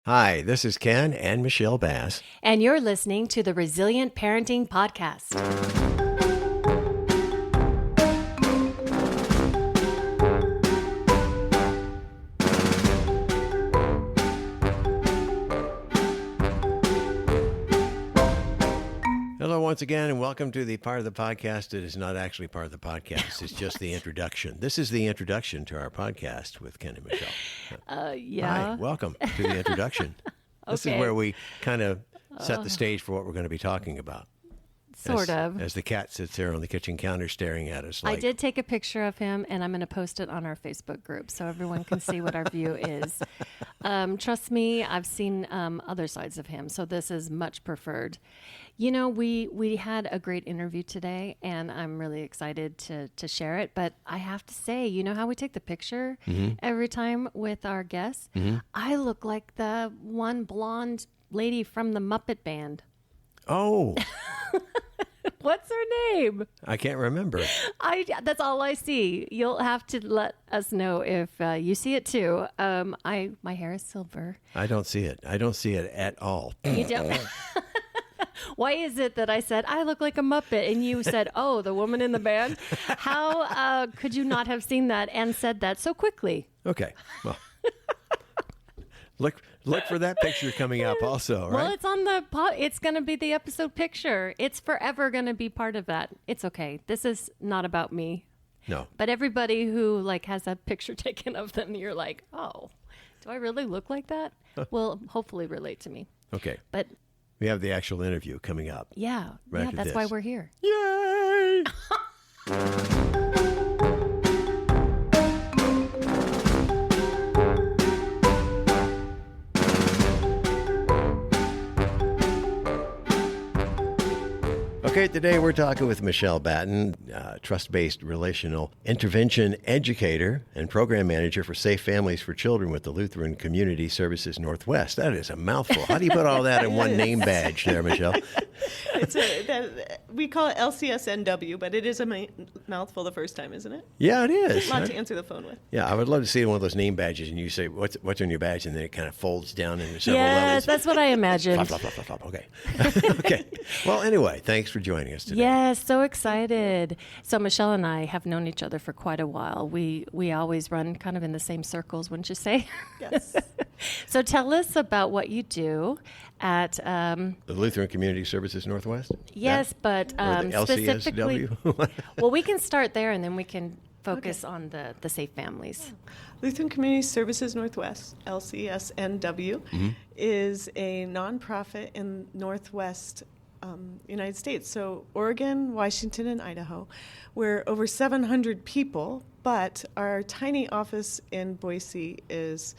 Hi, this is Ken and Michelle Bass. And you're listening to the Resilient Parenting Podcast. Hello once again, and welcome to the part of the podcast that is not actually part of the podcast. It's just the introduction. This is the introduction to our podcast with Ken and Michelle. Yeah. Hi, welcome to the introduction. This is where we kind of set the stage for what we're going to be talking about. Sort of. As the cat sits there on the kitchen counter staring at us like... I did take a picture of him, and I'm going to post it on our Facebook group so everyone can see what our view is. Trust me, I've seen other sides of him, so this is much preferred. You know, we had a great interview today, and I'm really excited to share it. But I have to say, you know how we take the picture every time with our guests? I look like the one blonde lady from the Muppet Band. Oh. What's her name? I can't remember. That's all I see. You'll have to let us know if you see it too. My hair is silver. I don't see it. I don't see it at all. You don't? Why is it that I said, I look like a Muppet, and you said, oh, the woman in the band? How could you not have seen that and said that so quickly? Okay. Well, look for that picture coming up also, right? Well, it's on the it's going to be the episode picture. It's forever going to be part of that. It's okay. This is not about me. No. But everybody who has a picture taken of them, you're like, oh, do I really look like that? Will hopefully relate to me. Okay. But we have the actual interview coming up. Yeah. Right Yeah, that's why we're here. Yay! Okay, today we're talking with Michelle Batton, trust-based relational intervention educator and program manager for Safe Families for Children with the Lutheran Community Services Northwest. That is a mouthful. How do you put all that in one name badge there, Michelle? We call it LCSNW, but it is a mouthful the first time, isn't it? Yeah, it is. A lot to answer the phone with. Yeah, I would love to see one of those name badges, and you say, what's on your badge? And then it kind of folds down into several levels. Yes, that's what I imagined. Flop, flop, flop, flop, flop. Okay. Okay. Well, anyway, thanks for joining us today. Yes, so excited. So Michelle and I have known each other for quite a while. We always run kind of in the same circles, wouldn't you say? Yes. So tell us about what you do at... the Lutheran Community Services Northwest? Yes, but specifically... LCSW? Well, we can start there, and then we can focus on the Safe Families. Lutheran Community Services Northwest, LCSNW, is a nonprofit in Northwest United States. So Oregon, Washington, and Idaho. We're over 700 people, but our tiny office in Boise is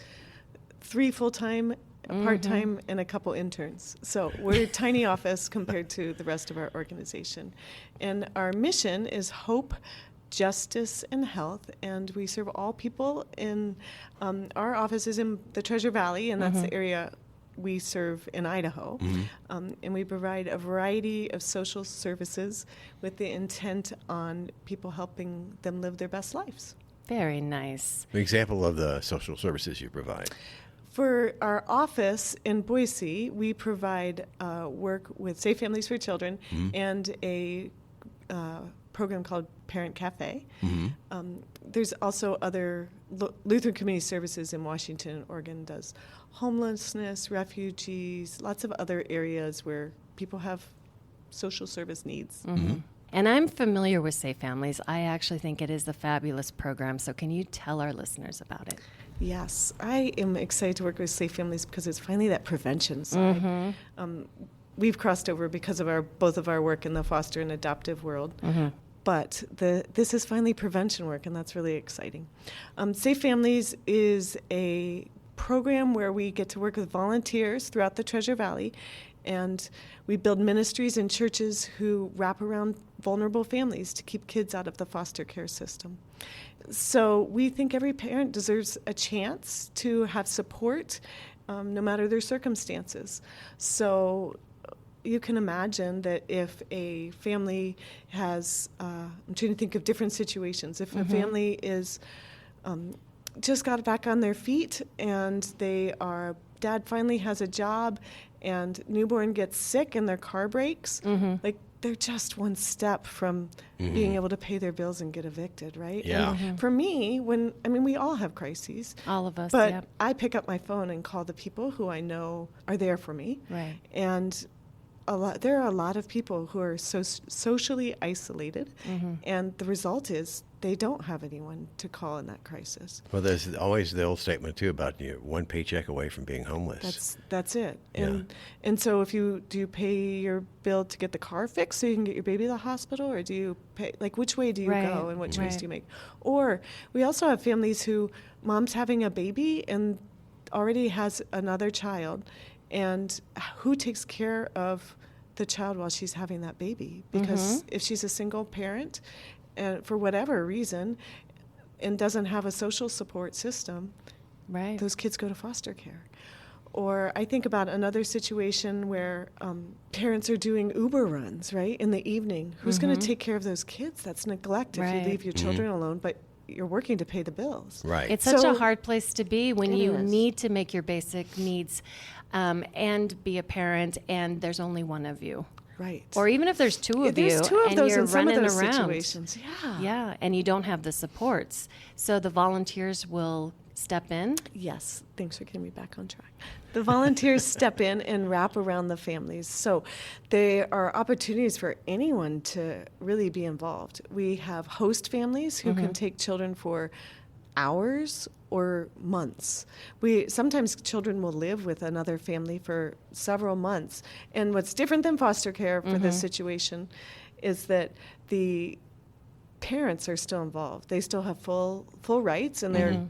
3 full-time, part-time, and a couple interns. So we're a tiny office compared to the rest of our organization. And our mission is hope, justice, and health, and we serve all people in our office is in the Treasure Valley, and that's the area we serve in Idaho. And we provide a variety of social services with the intent on people helping them live their best lives. Very nice. An example of the social services you provide. For our office in Boise, we provide work with Safe Families for Children and a program called Parent Cafe. There's also other Lutheran Community Services in Washington and Oregon does homelessness, refugees, lots of other areas where people have social service needs. And I'm familiar with Safe Families. I actually think it is a fabulous program. So can you tell our listeners about it? Yes, I am excited to work with Safe Families because it's finally that prevention side. We've crossed over because of both of our work in the foster and adoptive world. But this is finally prevention work, and that's really exciting. Safe Families is a program where we get to work with volunteers throughout the Treasure Valley, and we build ministries and churches who wrap around vulnerable families to keep kids out of the foster care system. So we think every parent deserves a chance to have support, no matter their circumstances. So you can imagine that if a family has, I'm trying to think of different situations, if a family is just got back on their feet and they are dad finally has a job and newborn gets sick and their car breaks, like they're just one step from being able to pay their bills and get evicted, right? Yeah. And for me, we all have crises. All of us, But yeah. I pick up my phone and call the people who I know are there for me. Right. And there are a lot of people who are socially isolated, and the result is they don't have anyone to call in that crisis. Well, there's always the old statement too about one paycheck away from being homeless. That's it. Yeah. And so do you pay your bill to get the car fixed so you can get your baby to the hospital, or do you pay, like, which way do you go and what choice do you make? Or we also have families who mom's having a baby and already has another child, and who takes care of the child while she's having that baby? Because if she's a single parent, and for whatever reason, and doesn't have a social support system, those kids go to foster care. Or I think about another situation where parents are doing Uber runs, right, in the evening. Who's going to take care of those kids? That's neglect if you leave your children alone, but you're working to pay the bills. Right. It's such a hard place to be when you need to make your basic needs and be a parent, and there's only one of you. Right. Or even if there's two of you, there's two of and those you're in some of running those around. situations. Yeah, and you don't have the supports. So the volunteers will step in. Yes, thanks for getting me back on track. The volunteers step in and wrap around the families. So there are opportunities for anyone to really be involved. We have host families who can take children for hours or months. Sometimes children will live with another family for several months. And what's different than foster care for this situation is that the parents are still involved. They still have full rights, and they're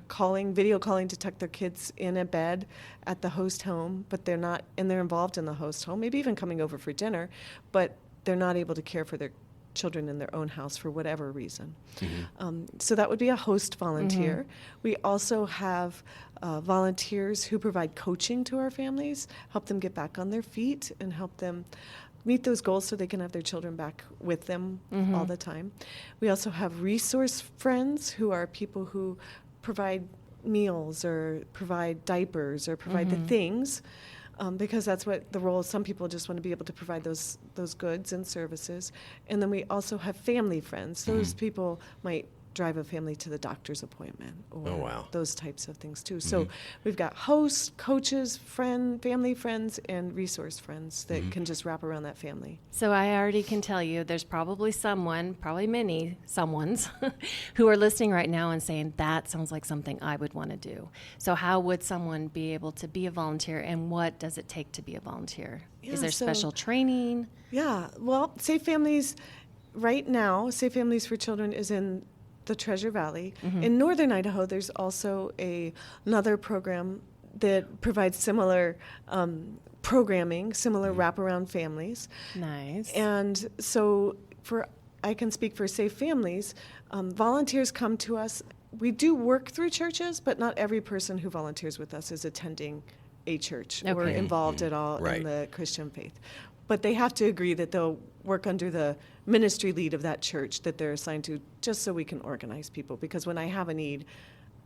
video calling to tuck their kids in a bed at the host home, but they're not, and they're involved in the host home, maybe even coming over for dinner, but they're not able to care for their children in their own house for whatever reason. So that would be a host volunteer. We also have volunteers who provide coaching to our families, help them get back on their feet, and help them meet those goals so they can have their children back with them all the time. We also have resource friends, who are people who provide meals or provide diapers or provide the things, because that's what the role is. Some people just want to be able to provide those goods and services. And then we also have family friends. Those people might drive a family to the doctor's appointment or those types of things too. So we've got hosts, coaches, family friends, and resource friends that can just wrap around that family. So I already can tell you there's probably many someones who are listening right now and saying, that sounds like something I would want to do. So how would someone be able to be a volunteer, and what does it take to be a volunteer? Is there special training? Yeah, well, Safe Families, right now, Safe Families for Children is in the Treasure Valley. In northern Idaho, there's also another program that provides similar programming, similar wraparound families. Nice. And so I can speak for Safe Families. Volunteers come to us. We do work through churches, but not every person who volunteers with us is attending a church or involved at all in the Christian faith. But they have to agree that they'll work under the ministry lead of that church that they're assigned to, just so we can organize people. Because when I have a need,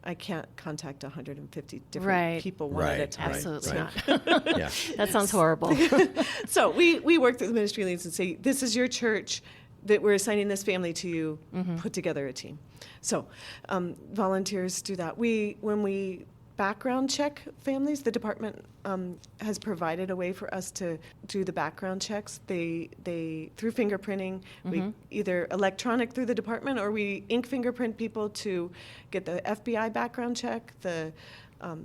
I can't contact 150 different people one at a time. Absolutely not. Yeah. That sounds horrible. So we work through the ministry leads and say, this is your church that we're assigning this family to you, put together a team. So volunteers do that. When we background check families, the department has provided a way for us to do the background checks. They through fingerprinting, we either electronic through the department, or we ink fingerprint people to get the FBI background check, the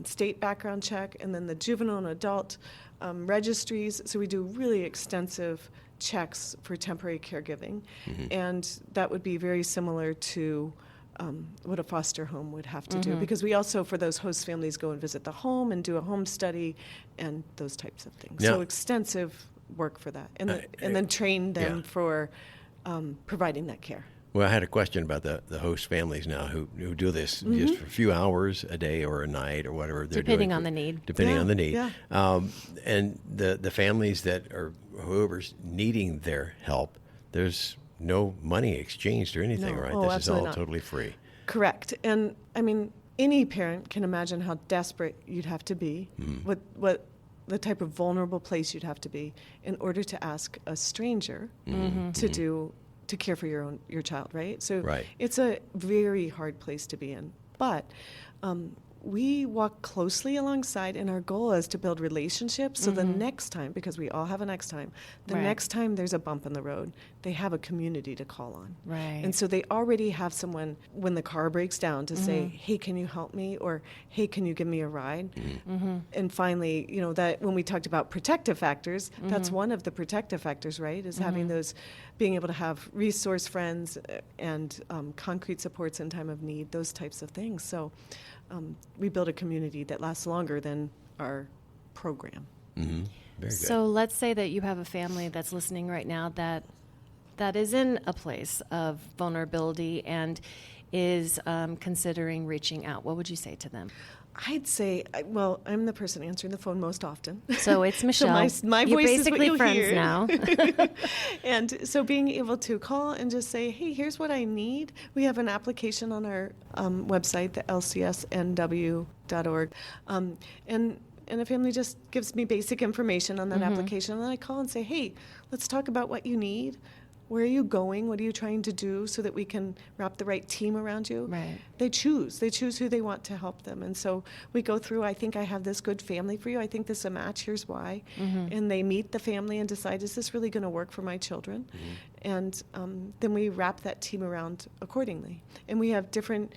state background check, and then the juvenile and adult registries. So we do really extensive checks for temporary caregiving, and that would be very similar to what a foster home would have to do, because we also, for those host families, go and visit the home and do a home study and those types of things. So extensive work for that, and then train them for providing that care. Well, I had a question about the host families now who do this just for a few hours a day or a night or whatever they're doing. Depending on the need. Depending on the need. Yeah. And the families that are, whoever's needing their help, there's no money exchanged or anything, No. right? Oh, this is all absolutely not. totally free. Correct. And I mean, any parent can imagine how desperate you'd have to be, what the type of vulnerable place you'd have to be in order to ask a stranger to care for your child, right? So it's a very hard place to be in. But we walk closely alongside, and our goal is to build relationships. So the next time, because we all have a next time, next time there's a bump in the road, they have a community to call on. Right. And so they already have someone when the car breaks down to say, hey, can you help me? Or, hey, can you give me a ride? And finally, that when we talked about protective factors, that's one of the protective factors, right? Is having those, being able to have resource friends and concrete supports in time of need, those types of things. So we build a community that lasts longer than our program. Very good. So let's say that you have a family that's listening right now that is in a place of vulnerability and is considering reaching out. What would you say to them? I'd say, I'm the person answering the phone most often. So it's Michelle. So my You're voice basically is what friends hear. now. And so being able to call and just say, hey, here's what I need. We have an application on our website, the lcsnw.org. And a family just gives me basic information on that application. And then I call and say, hey, let's talk about what you need. Where are you going? What are you trying to do so that we can wrap the right team around you? Right. They choose who they want to help them. And so we go through, I think I have this good family for you. I think this is a match. Here's why. And they meet the family and decide, is this really going to work for my children? And then we wrap that team around accordingly. And we have different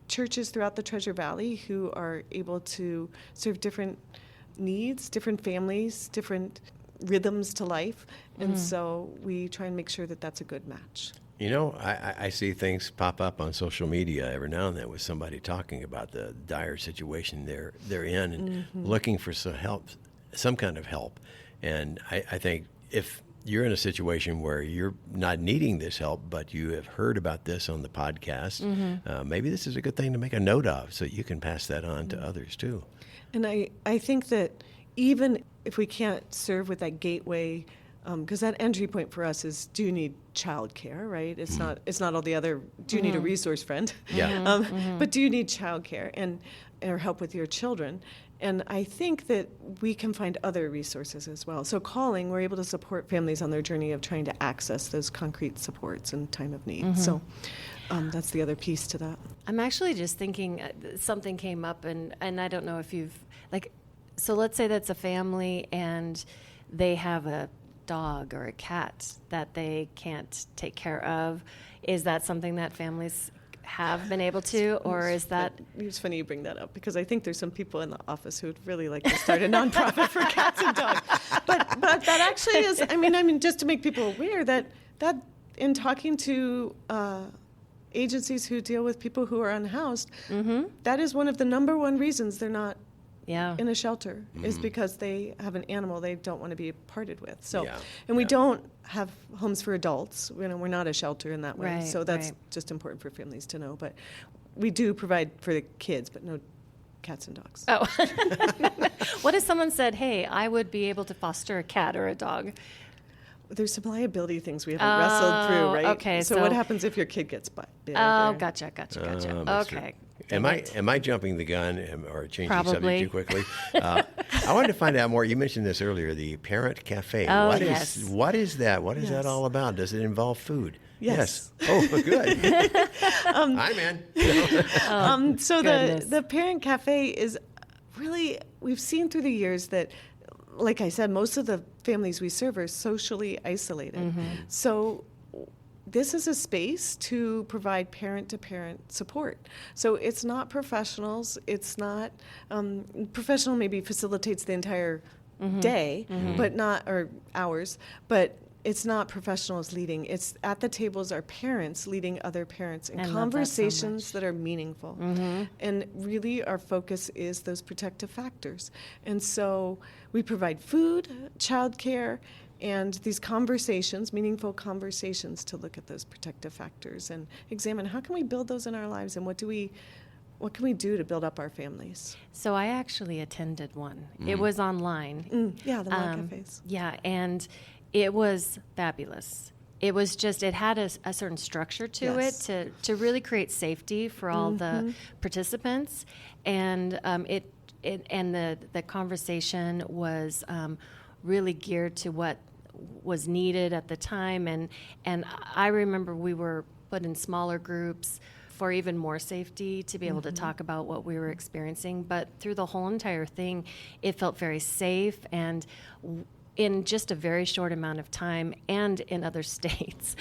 churches throughout the Treasure Valley who are able to serve different needs, different families, different rhythms to life. And so we try and make sure that that's a good match. I see things pop up on social media every now and then with somebody talking about the dire situation they're in and looking for some kind of help. And I think if you're in a situation where you're not needing this help, but you have heard about this on the podcast, maybe this is a good thing to make a note of so you can pass that on to others too. And I think that even if we can't serve with that gateway, because that entry point for us is, do you need childcare, right? It's not all the other, do you need a resource friend? Yeah. But do you need childcare or help with your children? And I think that we can find other resources as well. So calling, we're able to support families on their journey of trying to access those concrete supports in time of need. So that's the other piece to that. I'm actually just thinking something came up, and I don't know if you've, so let's say that's a family and they have a dog or a cat that they can't take care of. Is that something that families have been able to, or is that... It's funny you bring that up, because I think there's some people in the office who'd really like to start a nonprofit for cats and dogs. But that actually is, I mean, just to make people aware that in talking to agencies who deal with people who are unhoused, that is one of the number one reasons they're not in a shelter, is because they have an animal they don't want to be parted with. So, and we don't have homes for adults. We're not a shelter in that way. So that's just important for families to know. But we do provide for the kids, but no cats and dogs. Oh. What if someone said, hey, I would be able to foster a cat or a dog? There's some liability things we haven't wrestled through, right? Okay. So what happens if your kid gets bit? Oh, gotcha. Okay. Am I jumping the gun or changing Probably. subject too quickly? I wanted to find out more. You mentioned this earlier, the Parent Cafe. Oh, What yes. is that? What is that all about? Does it involve food? Yes. Oh, good. I'm in. So the Parent Cafe is really, we've seen through the years that, like I said, most of the families we serve are socially isolated. So this is a space to provide parent-to-parent support. So it's not professionals. It's not professional. Maybe facilitates the entire day, but not or hours. But it's not professionals leading. It's at the tables are parents leading other parents in conversations that are meaningful. And really, our focus is those protective factors. And so we provide food, childcare, and these conversations, meaningful conversations, to look at those protective factors and examine how can we build those in our lives, and what can we do to build up our families. So I actually attended one. It was online. Yeah, the Law Cafes. Yeah, and it was fabulous. it was just, it had a certain structure to Yes. it to really create safety for all the participants. And the conversation was really geared to what was needed at the time. And I remember we were put in smaller groups for even more safety to be able to talk about what we were experiencing. But through the whole entire thing, it felt very safe, and in just a very short amount of time and in other states,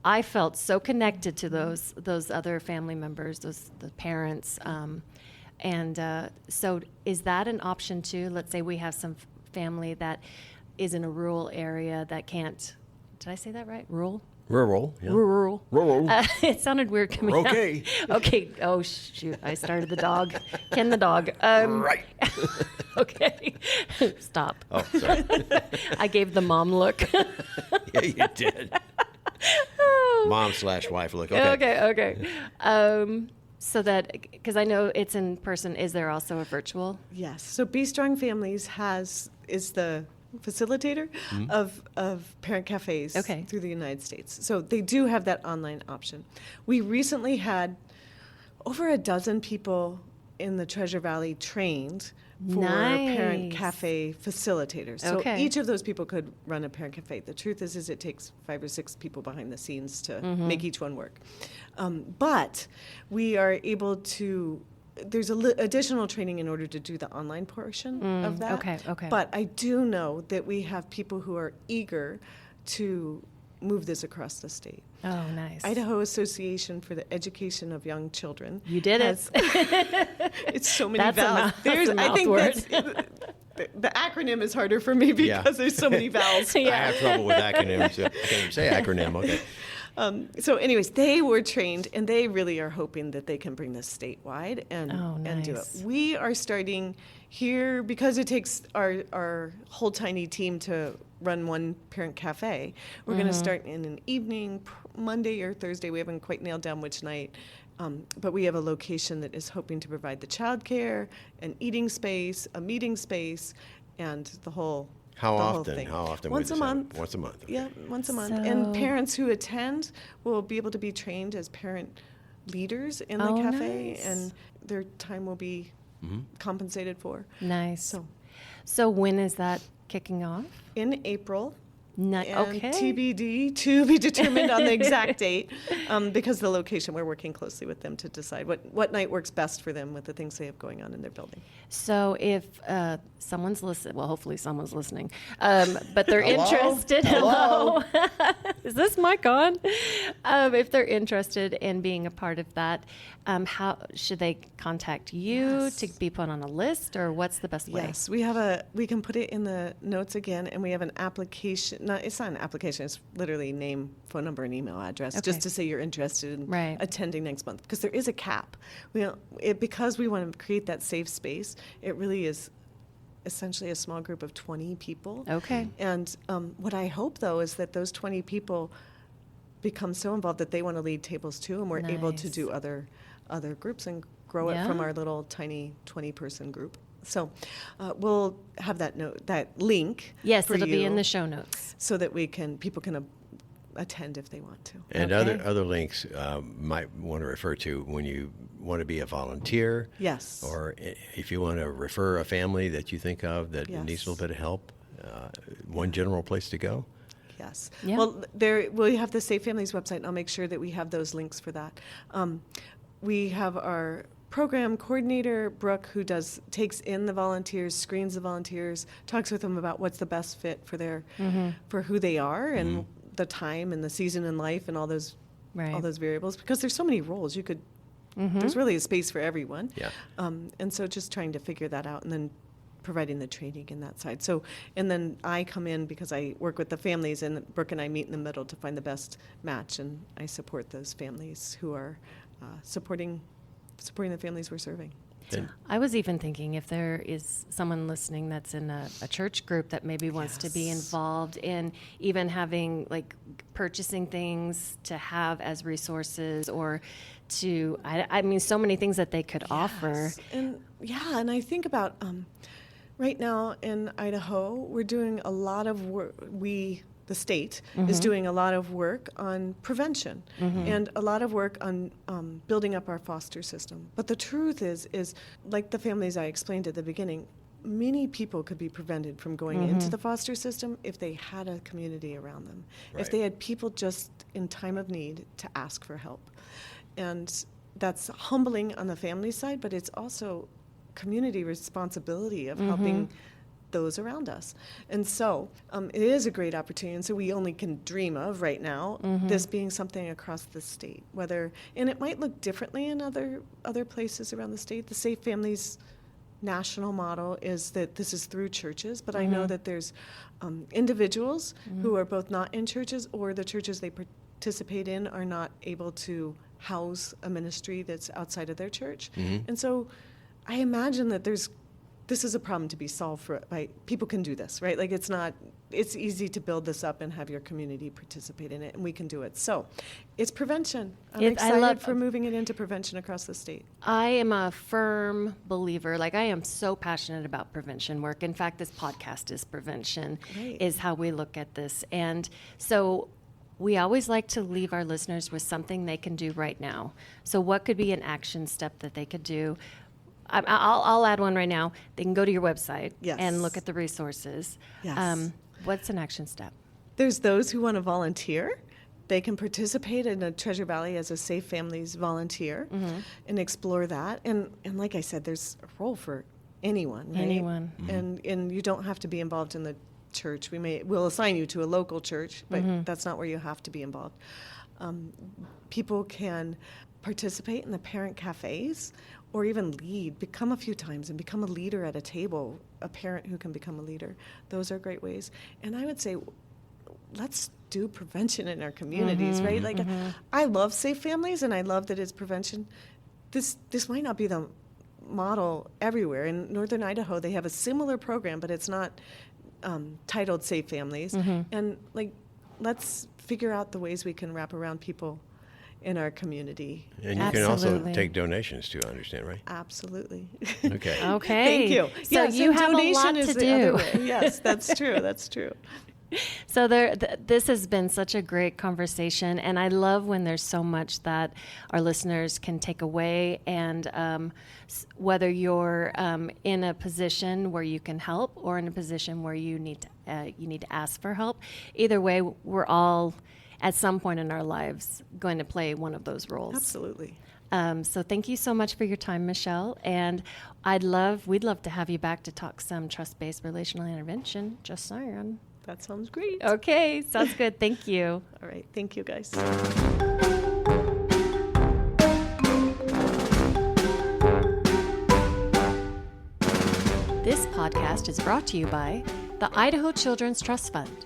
I felt so connected to those other family members, the parents. So is that an option too? Let's say we have some family that is in a rural area that can't, did I say that right? Rural? Rural. Yeah. Rural. It sounded weird coming out. Okay. Okay. Oh, shoot. I started the dog. Ken the dog. Right. Okay. Stop. Oh, sorry. I gave the mom look. Yeah, you did. Mom/wife look. Okay. Okay. So that, because I know it's in person, is there also a virtual? Yes. So Be Strong Families is the facilitator of parent cafes through the United States. So they do have that online option. We recently had over a dozen people in the Treasure Valley trained for parent cafe facilitators. So each of those people could run a parent cafe. The truth is it takes 5 or 6 people behind the scenes to make each one work. But we are able to, there's additional training in order to do the online portion of that. Okay. But I do know that we have people who are eager to move this across the state. Oh, nice. Idaho Association for the Education of Young Children. You did it. It's so many That's vowels. I think that's the acronym is harder for me because there's so many vowels. I have trouble with acronyms. I can't even say acronym. Okay. So anyways, they were trained, and they really are hoping that they can bring this statewide and do it. We are starting here because it takes our whole tiny team to run one parent cafe. We're going to start in an evening, Monday or Thursday. We haven't quite nailed down which night. But we have a location that is hoping to provide the childcare, an eating space, a meeting space, and the whole How the whole often? thing. How often? Once a month. Once a month. Okay. Yeah, once a month. So- And parents who attend will be able to be trained as parent leaders in the cafe, nice. and their time will be compensated for. Nice. So when is that kicking off? In April. And Okay. TBD, to be determined on the exact date, because the location, we're working closely with them to decide what night works best for them with the things they have going on in their building. So if someone's listening, well, hopefully someone's listening, but they're Hello? interested. Hello? Is this mic on? If they're interested in being a part of that, how should they contact you to be put on a list, or what's the best way? Yes, we can put it in the notes again, and we have an application. No, it's not an application. It's literally name, phone number, and email address, just to say you're interested in attending next month. Because there is a cap. Because we want to create that safe space, it really is essentially a small group of 20 people. Okay. And what I hope, though, is that those 20 people become so involved that they want to lead tables too, and we're able to do other groups and grow it from our little tiny 20-person group. So we'll have that link. Yes, for it'll you be in the show notes, so that people can attend if they want to. And other links might want to refer to when you want to be a volunteer. Yes. Or if you want to refer a family that you think of that needs a little bit of help, one general place to go. Yes. Yeah. Well, we have the Safe Families website, and I'll make sure that we have those links for that. We have our program coordinator, Brooke, who takes in the volunteers, screens the volunteers, talks with them about what's the best fit for for who they are and the time and the season in life and all those variables, because there's so many roles. There's really a space for everyone. Yeah. And so just trying to figure that out, and then providing the training in that side. So, and then I come in because I work with the families, and Brooke and I meet in the middle to find the best match, and I support those families who are supporting the families we're serving. I was even thinking if there is someone listening that's in a church group that maybe wants to be involved in even having, like, purchasing things to have as resources, or I mean, so many things that they could offer. And I think about Right now in Idaho, we're doing a lot of work. The state is doing a lot of work on prevention and a lot of work on building up our foster system. But the truth is like the families I explained at the beginning, many people could be prevented from going into the foster system if they had a community around them, if they had people just in time of need to ask for help. And that's humbling on the family side, but it's also community responsibility of helping those around us. And so it is a great opportunity. And so we only can dream of right now this being something across the state, and it might look differently in other places around the state. The Safe Families national model is that this is through churches, but I know that there's individuals who are both not in churches, or the churches they participate in are not able to house a ministry that's outside of their church. And so I imagine that this is a problem to be solved by people can do this, right? Like it's easy to build this up and have your community participate in it, and we can do it. So it's prevention. I'm excited for moving it into prevention across the state. I am a firm believer, I am so passionate about prevention work. In fact, this podcast is prevention, is how we look at this. And so we always like to leave our listeners with something they can do right now. So what could be an action step that they could do? I'll add one right now. They can go to your website and look at the resources. Yes. What's an action step? There's those who want to volunteer. They can participate in a Treasure Valley as a Safe Families volunteer and explore that. And like I said, there's a role for anyone, right? Anyone. And you don't have to be involved in the church. We'll assign you to a local church, but that's not where you have to be involved. People can participate in the parent cafes, or even become a few times and become a leader at a table, a parent who can become a leader. Those are great ways. And I would say, let's do prevention in our communities, right? I love Safe Families, and I love that it's prevention. This might not be the model everywhere. In northern Idaho, they have a similar program, but it's not titled Safe Families. And let's figure out the ways we can wrap around people in our community. And you can also take donations too, I understand, right? Absolutely. Okay. Thank you. So you have a lot to do. Yes, that's true. That's true. So this has been such a great conversation, and I love when there's so much that our listeners can take away, and whether you're in a position where you can help or in a position where you need to ask for help, either way, we're all at some point in our lives going to play one of those roles. Absolutely. So thank you so much for your time, Michelle. And we'd love to have you back to talk some trust-based relational intervention. Just saying. That sounds great. Okay, sounds good. Thank you. All right. Thank you, guys. This podcast is brought to you by the Idaho Children's Trust Fund.